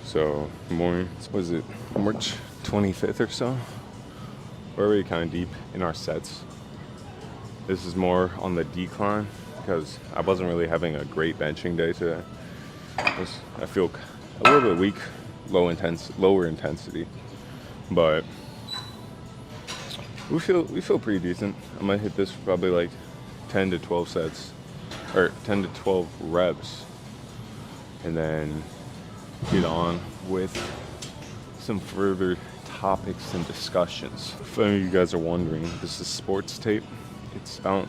So morning, was it March 25th or so? We're already kind of deep in our sets. This is more on the decline because I wasn't really having a great benching day today. I feel a little bit weak, lower intensity, but we feel pretty decent. I'm gonna hit this for probably like 10 to 12 sets, or 10 to 12 reps, and then get on with some further topics and discussions. If any of you guys are wondering, this is sports tape. I don't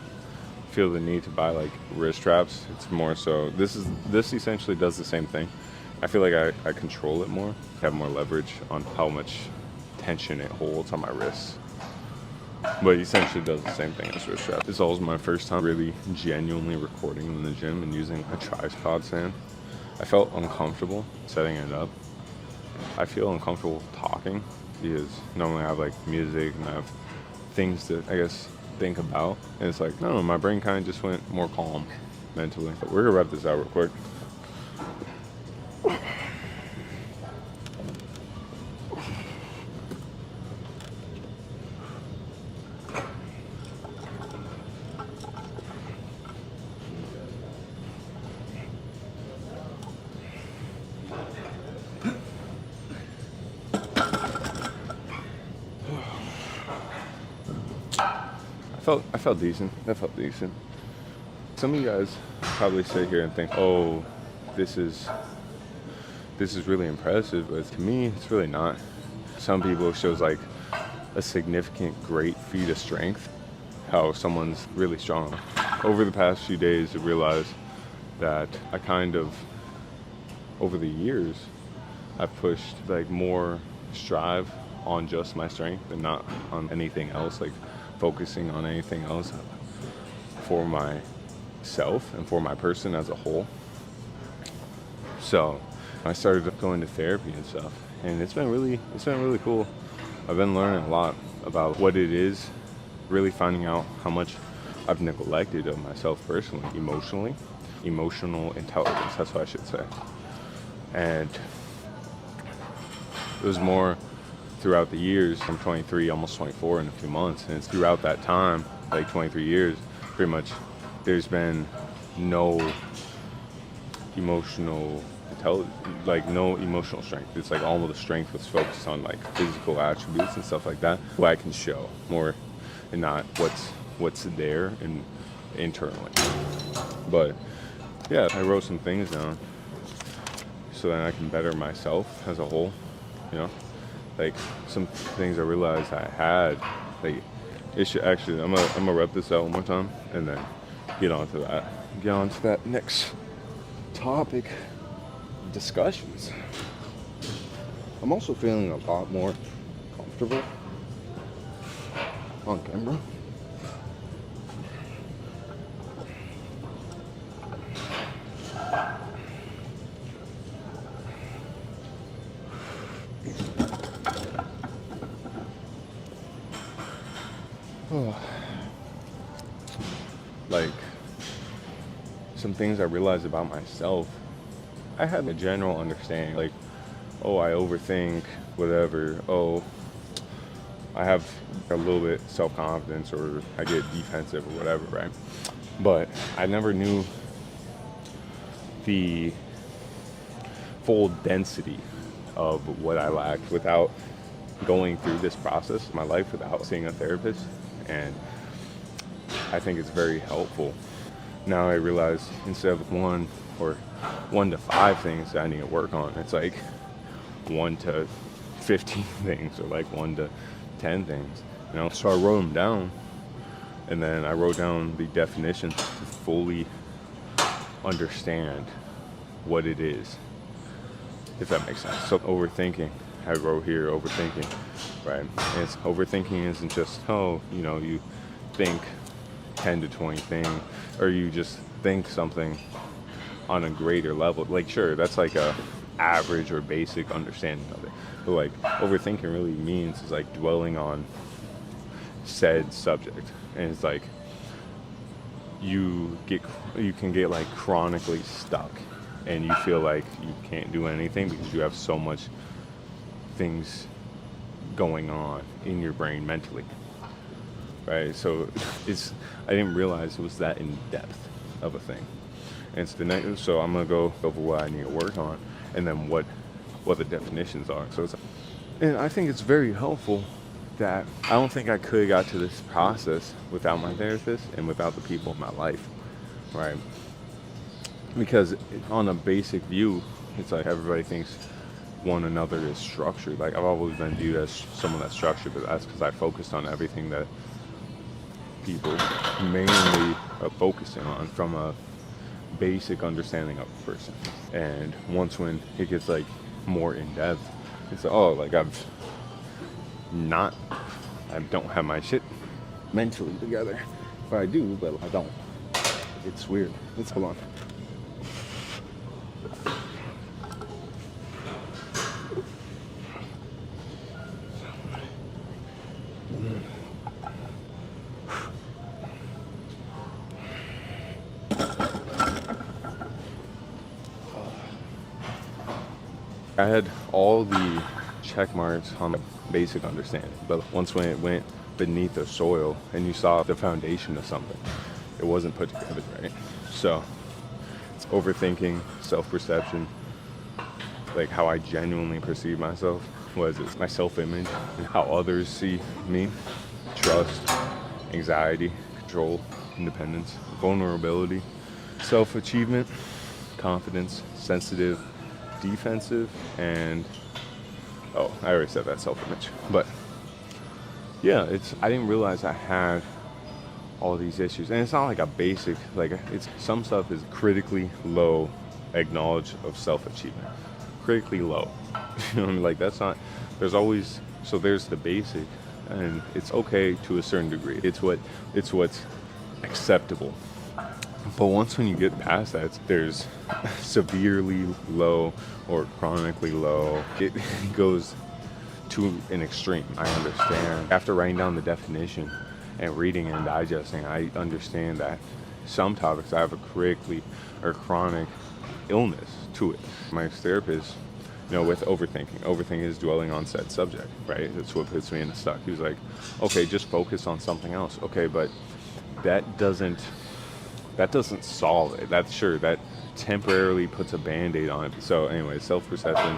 feel the need to buy like wrist straps. It's more so this essentially does the same thing. I feel like I control it more, have more leverage on how much tension it holds on my wrists. But essentially does the same thing as wrist straps. This was my first time really genuinely recording in the gym and using a tripod stand. I felt uncomfortable setting it up. I feel uncomfortable talking because normally I have like music and I have things to, I guess, think about. And it's like, no, my brain kind of just went more calm mentally. But we're gonna wrap this out real quick. I felt decent. That felt decent. Some of you guys probably sit here and think, oh, this is really impressive, but to me, it's really not. Some people, it shows like a significant, great feat of strength, how someone's really strong. Over the past few days, I realized that I kind of, over the years, I've pushed like more strive on just my strength and not on anything else, like focusing on anything else for myself and for my person as a whole. So I started going to therapy and stuff, and it's been really cool. I've been learning a lot about what it is, really finding out how much I've neglected of myself personally, emotional intelligence, that's what I should say. And it was more throughout the years. I'm 23, almost 24 in a few months, and it's throughout that time, like 23 years, pretty much, there's been no emotional intelligence, like no emotional strength. It's like all of the strength was focused on like physical attributes and stuff like that, what I can show more, and not what's there and internally. But yeah, I wrote some things down so that I can better myself as a whole, you know. Like some things I realized I had, like it should actually, I'm gonna rep this out one more time and then get on to that next topic, discussions. I'm also feeling a lot more comfortable on camera. Like some things I realized about myself. I had a general understanding, like, oh, I overthink, whatever. Oh, I have a little bit self-confidence, or I get defensive or whatever, right? But I never knew the full density of what I lacked without going through this process of my life, without seeing a therapist. And I think it's very helpful. Now I realize instead of 1 to 5 things that I need to work on, it's like 1 to 15 things, or like 1 to 10 things. You know, so I wrote them down, and then I wrote down the definitions to fully understand what it is, if that makes sense. So overthinking, I wrote here overthinking, right? And it's overthinking isn't just, oh, you know, you think 10 to 20 things, or you just think something on a greater level. Like, sure, that's like a average or basic understanding of it. But like overthinking really means is like dwelling on said subject. And it's like you can get like chronically stuck and you feel like you can't do anything because you have so much things going on in your brain mentally, right? So I didn't realize it was that in depth of a thing. And it's the next, so I'm gonna go over what I need to work on, and then what the definitions are. And I think it's very helpful that I don't think I could have got to this process without my therapist and without the people in my life, right? Because on a basic view, it's like everybody thinks one another is structured. Like I've always been viewed as someone that's structured, but that's because I focused on everything that people mainly are focusing on from a basic understanding of a person. And once when it gets like more in depth, it's like, oh, like I don't have my shit mentally together. But I do, but I don't. It's weird. Hold on. I had all the check marks on the basic understanding, but once when it went beneath the soil and you saw the foundation of something, it wasn't put together right. So it's overthinking, self-perception, like how I genuinely perceive myself, it's my self-image and how others see me, trust, anxiety, control, independence, vulnerability, self-achievement, confidence, sensitive, defensive, and I already said that, self-image. But yeah, I didn't realize I had all these issues, and it's not like a basic, like it's some stuff is critically low acknowledge of self-achievement, critically low. You know what I mean? Like that's not, there's always, so there's the basic, and it's okay to a certain degree. It's what's acceptable. But once when you get past that, there's severely low or chronically low. It goes to an extreme. I understand. After writing down the definition and reading and digesting, I understand that some topics I have a critically or chronic illness to it. My therapist, with overthinking. Overthinking is dwelling on said subject, right? That's what puts me in a stuck. He was like, okay, just focus on something else. Okay, but that doesn't solve it. That temporarily puts a band-aid on it. So anyway, self-perception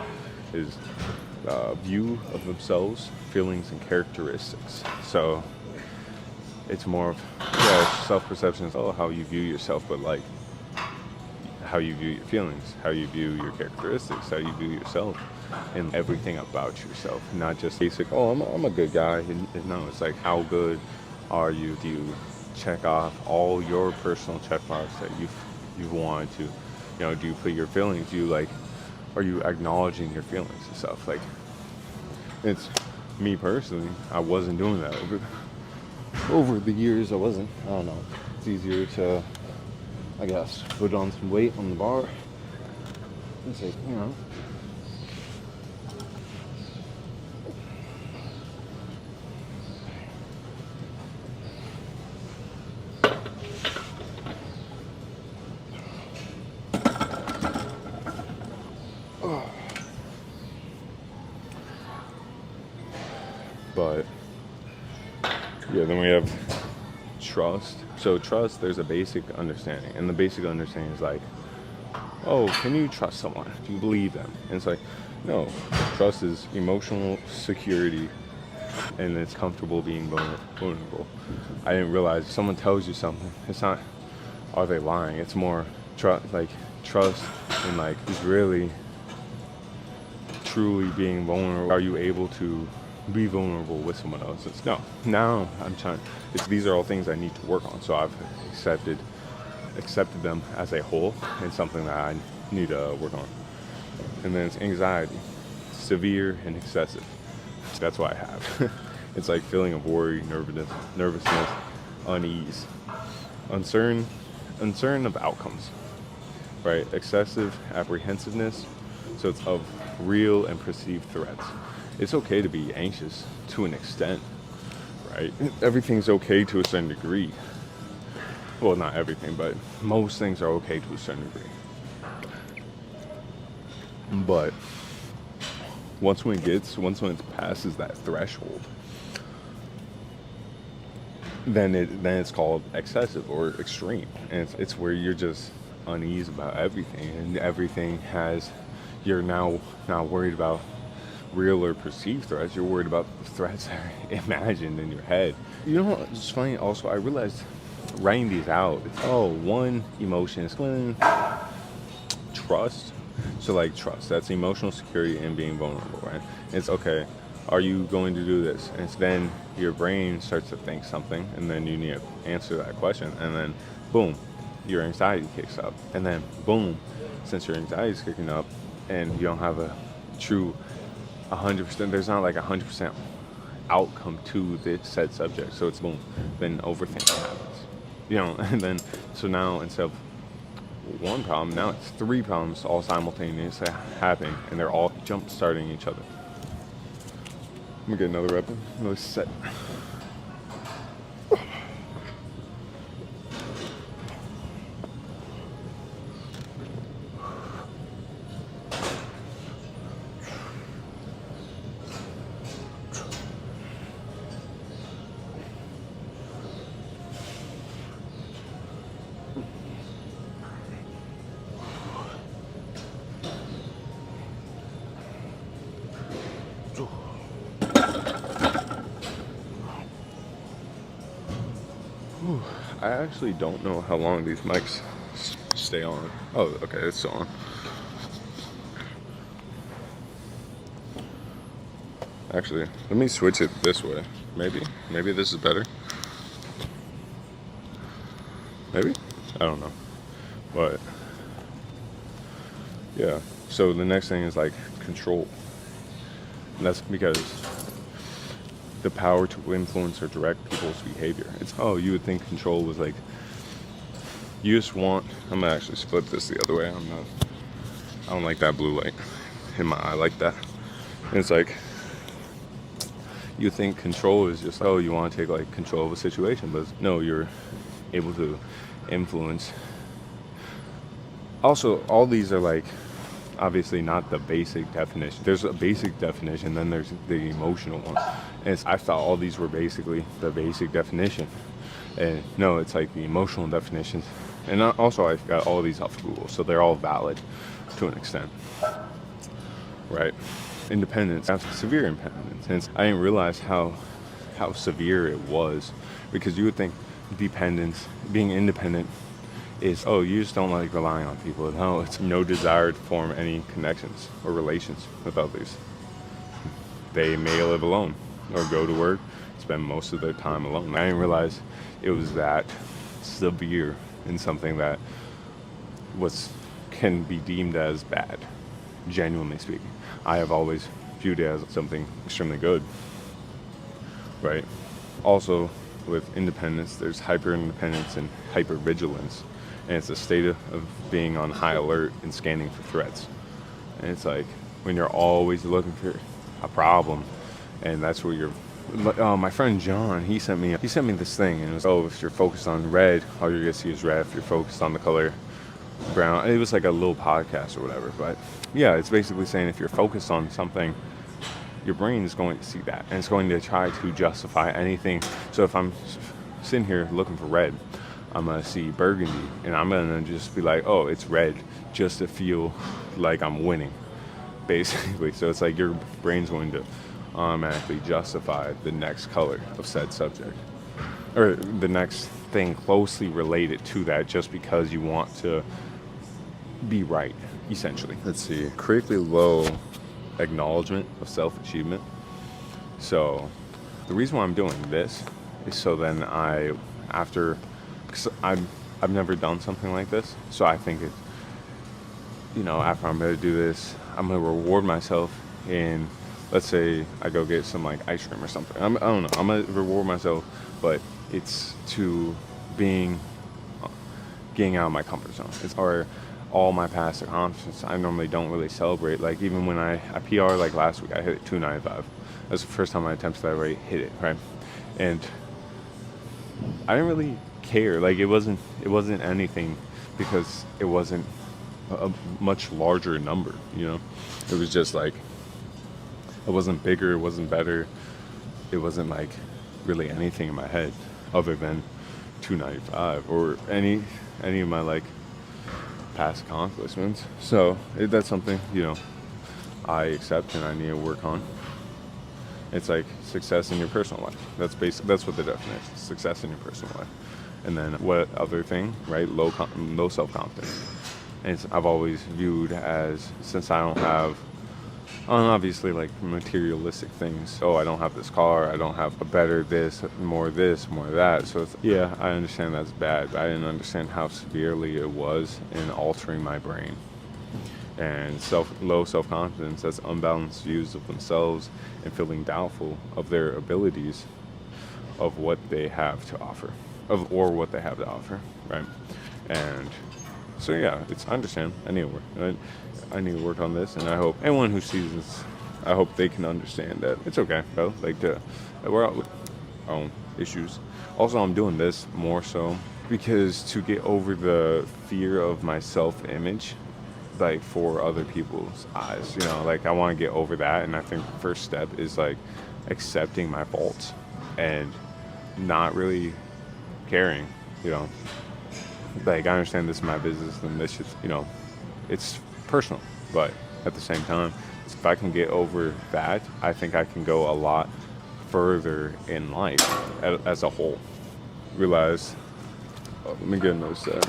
is view of themselves, feelings, and characteristics. So it's more of, self-perception is how you view yourself, but like how you view your feelings, how you view your characteristics, how you view yourself, and everything about yourself. Not just basic, I'm a good guy. No, it's like, how good are you? Do you check off all your personal check marks that you've wanted to, do you put your feelings, are you acknowledging your feelings and stuff? Like, it's me personally, I wasn't doing that over the years. I don't know, it's easier to, I guess, put on some weight on the bar and say, But yeah, then we have trust. So trust, there's a basic understanding, and the basic understanding is like, can you trust someone? Do you believe them? And it's like, no, trust is emotional security, and it's comfortable being vulnerable. I didn't realize if someone tells you something, it's not, are they lying? It's more trust and like, is really truly being vulnerable. Are you able to be vulnerable with someone else? No. Now I'm trying. These are all things I need to work on. So I've accepted them as a whole, and something that I need to work on. And then it's anxiety, severe and excessive. That's what I have. It's like feeling of worry, nervousness, unease, uncertain of outcomes, right? Excessive apprehensiveness. So it's of real and perceived threats. It's okay to be anxious to an extent, right? Everything's okay to a certain degree. Well, not everything, but most things are okay to a certain degree. But once when it passes that threshold, then it's called excessive or extreme, and it's where you're just uneasy about everything, and everything has you're now not worried about real or perceived threats. You're worried about the threats that are imagined in your head. You know what's funny? Also, I realized writing these out. One emotion is trust. So like trust, that's emotional security and being vulnerable, right? It's okay. Are you going to do this? And it's then your brain starts to think something, and then you need to answer that question, and then boom, your anxiety kicks up, and then boom, since your anxiety is kicking up, and you don't have a true 100%. There's not like 100% outcome to this said subject. So it's boom, then overthinking happens, and then so now instead of one problem, now it's three problems all simultaneously happening, and they're all jump starting each other. I'm gonna get another rep, another set. I actually don't know how long these mics stay on. Oh, okay, it's still on. Actually, let me switch it this way. Maybe this is better. Maybe? I don't know. But, yeah. So the next thing is like control. And that's because the power to influence or direct people's behavior. You would think control was like, you just want, I'm gonna actually split this the other way. I don't like that blue light in my eye like that. And it's like, you think control is just, you want to take like control of a situation, but no, you're able to influence. Also, all these are like, obviously not the basic definition. There's a basic definition, then there's the emotional one. And I thought all these were basically the basic definition. And no, it's like the emotional definitions. And also I got all these off Google, so they're all valid to an extent. Right? Independence, severe independence. And I didn't realize how severe it was, because you would think dependence, being independent, is, you just don't like relying on people. No, it's no desire to form any connections or relations with others. They may live alone or go to work, spend most of their time alone. I didn't realize it was that severe in something that can be deemed as bad, genuinely speaking. I have always viewed it as something extremely good, right? Also, with independence, there's hyper-independence and hyper-vigilance. And it's a state of being on high alert and scanning for threats. And it's like when you're always looking for a problem, and that's where you're. My friend John, he sent me this thing, and it was, if you're focused on red, all you're gonna see is red. If you're focused on the color brown, it was like a little podcast or whatever. But yeah, it's basically saying if you're focused on something, your brain is going to see that, and it's going to try to justify anything. So if I'm sitting here looking for red, I'm gonna see burgundy, and I'm gonna just be like, it's red, just to feel like I'm winning, basically. So it's like your brain's going to automatically justify the next color of said subject, or the next thing closely related to that, just because you want to be right, essentially. Let's see, critically low acknowledgement of self-achievement. So the reason why I'm doing this is so then because I've never done something like this, so I think after I'm going to do this, I'm going to reward myself in, let's say I go get some like ice cream or something. I don't know, I'm going to reward myself, but it's to getting out of my comfort zone. Or all my past accomplishments, I normally don't really celebrate. Like even when I PR, like last week, I hit 295. That's the first time I attempted that rate, hit it, right? And I didn't really care. Like it wasn't anything, because it wasn't a much larger number, you know? It was just like, it wasn't bigger, it wasn't better, it wasn't like really anything in my head other than 295 or any of my like past accomplishments. So that's something, you know, I accept and I need to work on. It's like success in your personal life. That's what the definition is. Success in your personal life. And then what other thing, right? Low self-confidence. And I've always viewed as, since I don't have, obviously like materialistic things. Oh, I don't have this car. I don't have a better this, more that. So yeah, I understand that's bad, but I didn't understand how severely it was in altering my brain. And low self-confidence, that's unbalanced views of themselves and feeling doubtful of their abilities, of what they have to offer, or what they have to offer, right? And so yeah, I understand. I need to work. I need to work on this, and I hope anyone who sees this, I hope they can understand that it's okay, though. Like we're out with our own issues. Also, I'm doing this more so because to get over the fear of my self-image, like for other people's eyes, you know, like I want to get over that. And I think the first step is like accepting my faults and not really caring, you know, like I understand this is my business and this is, you know, it's personal, but at the same time, if I can get over that, I think I can go a lot further in life as a whole. Realize, let me get another set.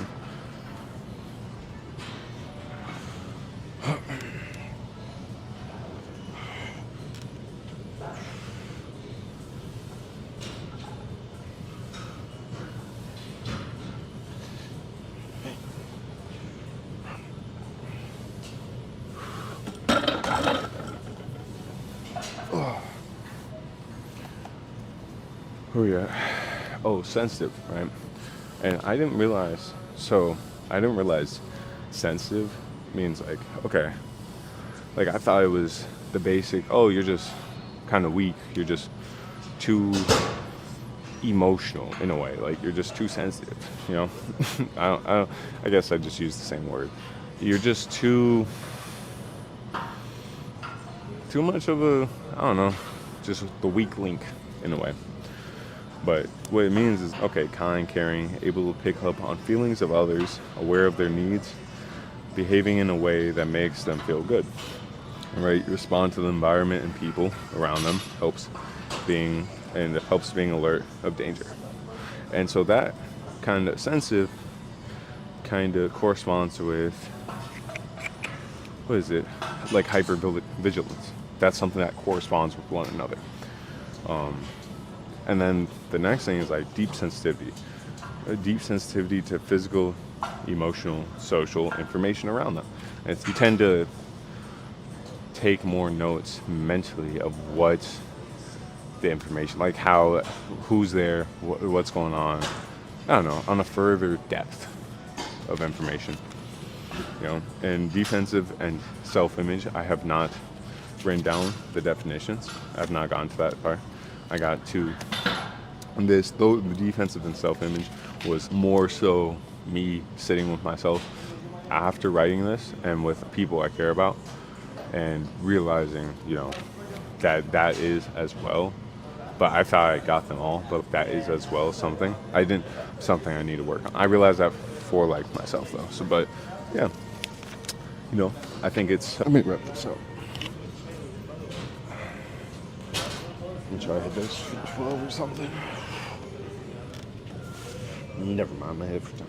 Oh yeah. Oh, sensitive, right? And I didn't realize sensitive means like, okay, like I thought it was the basic, oh, you're just kind of weak, you're just too emotional in a way, like you're just too sensitive, you know? I guess I just used the same word. You're just too much of a, I don't know, just the weak link in a way. But what it means is, okay, kind, caring, able to pick up on feelings of others, aware of their needs, behaving in a way that makes them feel good. Right? Respond to the environment and people around them, helps being alert of danger. And so that kind of sensitive kind of corresponds with, what is it? Like hypervigilance. That's something that corresponds with one another. And then the next thing is like deep sensitivity. A deep sensitivity to physical, emotional, social information around them. And you tend to take more notes mentally of what the information, like who's there, what's going on. I don't know, on a further depth of information. You know, and defensive and self-image, I have not written down the definitions. I have not gotten to that part. I got to this, though the defensive and self-image was more so me sitting with myself after writing this and with people I care about and realizing, you know, that is as well. But I thought I got them all, but that is as well something I need to work on. I realized that for like myself though. So, but yeah, you know, I think it's, let me wrap this up. Let me try to hit this for 12 or something. Never mind, my head for time.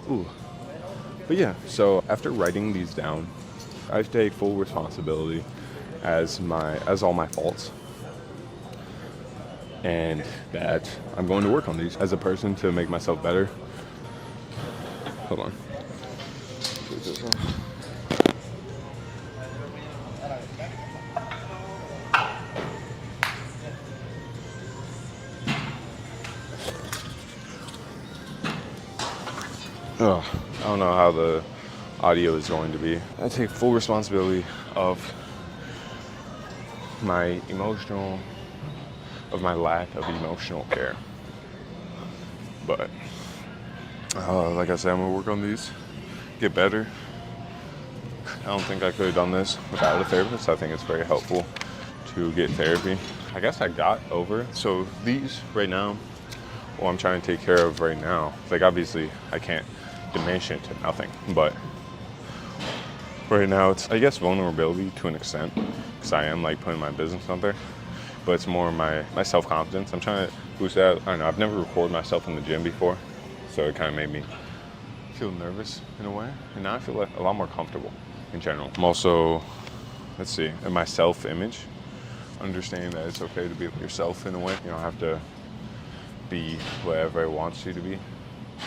Ooh. But yeah, so after writing these down, I take full responsibility as all my faults, and that I'm going to work on these as a person to make myself better. Hold on. Ugh, I don't know how the audio is going to be. I take full responsibility of my lack of emotional care. But like I said, I'm gonna work on these, get better. I don't think I could have done this without a therapist. I think it's very helpful to get therapy. I guess I got over it. So these right now, well, I'm trying to take care of right now. Like obviously I can't diminish it to nothing, but right now it's, I guess, vulnerability to an extent, because I am like putting my business out there, but it's more my self-confidence. I'm trying to boost that. I don't know, I've never recorded myself in the gym before, so it kind of made me feel nervous in a way, and now I feel like a lot more comfortable in general. I'm also, let's see, in my self-image, understanding that it's okay to be yourself in a way. You don't have to be whatever it wants you to be.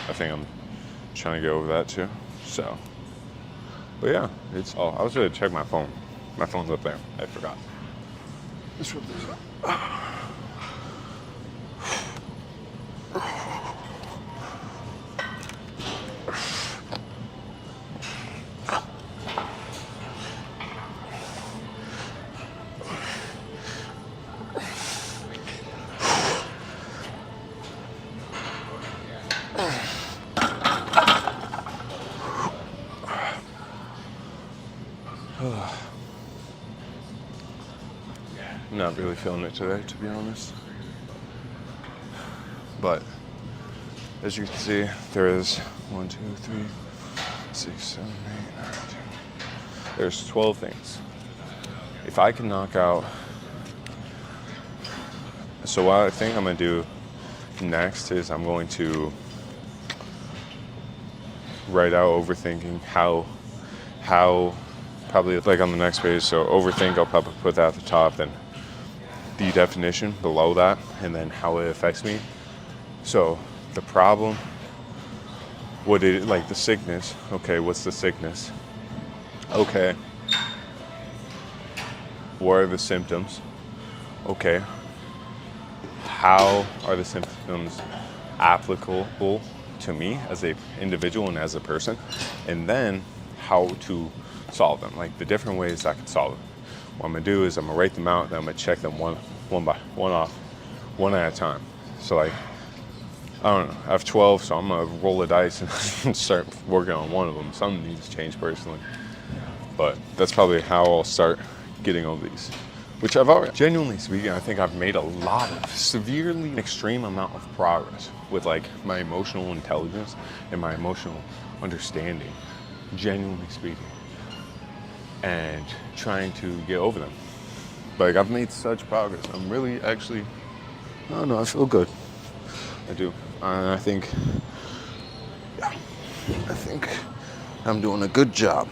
I think I'm trying to get over that too. So, but yeah, it's, oh, I was gonna check my phone. My phone's up there, I forgot. Let's rub this up. I'm not really feeling it today, to be honest. But as you can see, there is 1, 2, 3, 6, 7, 8, 9, 10. There's 12 things. If I can knock out, so what I think I'm gonna do next is I'm going to write out overthinking, how probably like on the next page. So overthink, I'll probably put that at the top, then the definition below that, and then how it affects me. So the problem, what it, like the sickness, okay, what's the sickness? Okay, what are the symptoms? Okay, how are the symptoms applicable to me as a individual and as a person? And then how to solve them, like the different ways I can solve them. What I'm gonna do is I'm gonna write them out, then I'm gonna check them one at a time. So like, I don't know, I have 12, so I'm gonna roll the dice and start working on one of them. Some needs to change personally, but that's probably how I'll start getting over these, which I've already, genuinely speaking, I think I've made a lot of severely extreme amount of progress with like my emotional intelligence and my emotional understanding, genuinely speaking, and trying to get over them. Like I've made such progress. I'm really actually, I don't know, I feel good. I do. I think I'm doing a good job.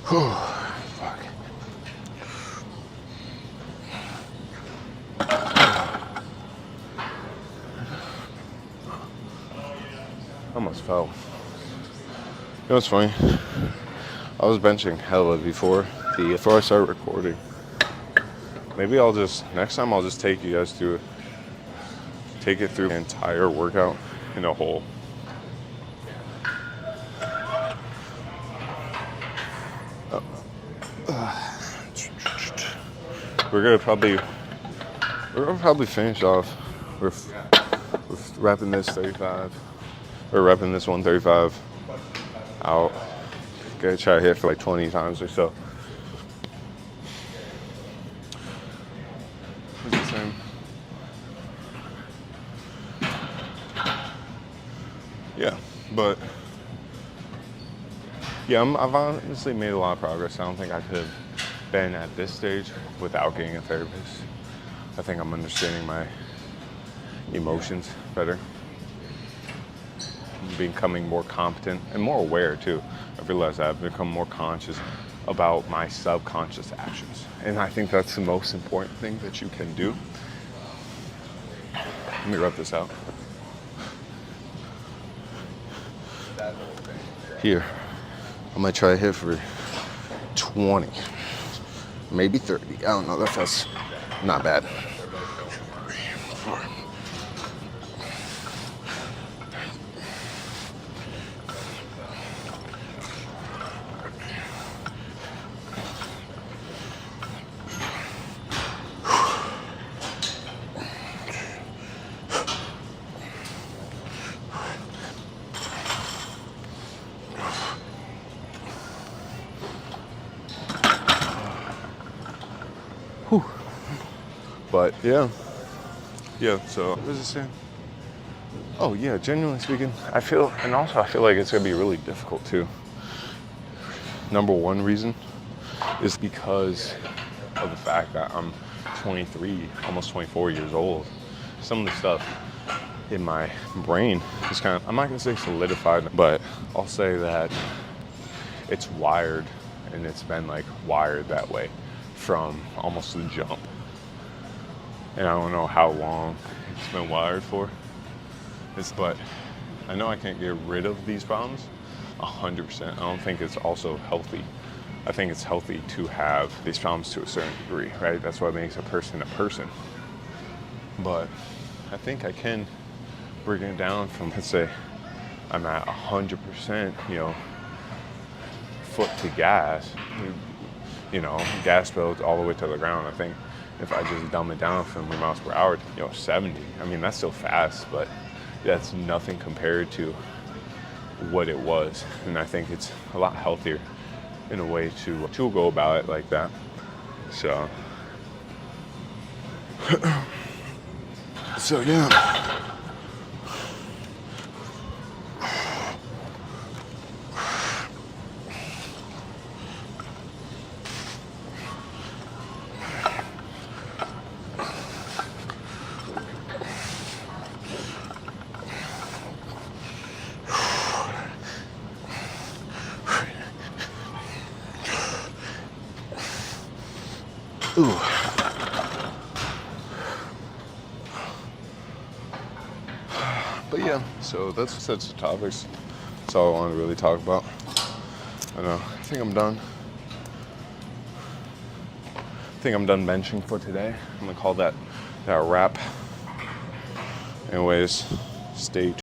Fuck. Almost fell. You know what's funny? I was benching hella before I started recording. Maybe I'll just, next time I'll just take you guys through the entire workout in a whole. We're gonna probably finish off with wrapping this 35, or wrapping this 135 out. Gonna try to hit for like 20 times or so. What's it saying? Yeah, but yeah, I've honestly made a lot of progress. I don't think I could have been at this stage without getting a therapist. I think I'm understanding my emotions better, becoming more competent and more aware too. I've realized that I've become more conscious about my subconscious actions, and I think that's the most important thing that you can do. Let me rub this out. Here, I'm gonna try to hit for 20. maybe 30. I don't know. That feels not bad. Whew. But yeah, so what was it saying? Oh yeah, genuinely speaking, I feel like it's gonna be really difficult too. Number one reason is because of the fact that I'm 23, almost 24 years old. Some of the stuff in my brain is kind of, I'm not gonna say solidified, but I'll say that it's wired, and it's been like wired that way from almost the jump. And I don't know how long it's been wired for. But I know I can't get rid of these problems 100%. I don't think it's also healthy. I think it's healthy to have these problems to a certain degree, right? That's what makes a person a person. But I think I can bring it down from, let's say, I'm at 100%, foot to gas, gas bills all the way to the ground. I think if I just dumb it down from miles per hour to, 70, I mean, that's still fast, but that's nothing compared to what it was. And I think it's a lot healthier in a way to go about it like that. So, yeah. Ooh. But yeah, so that's the topics. That's all I want to really talk about. I think I'm done. I think I'm done benching for today. I'm gonna call that a wrap. Anyways, stay tuned.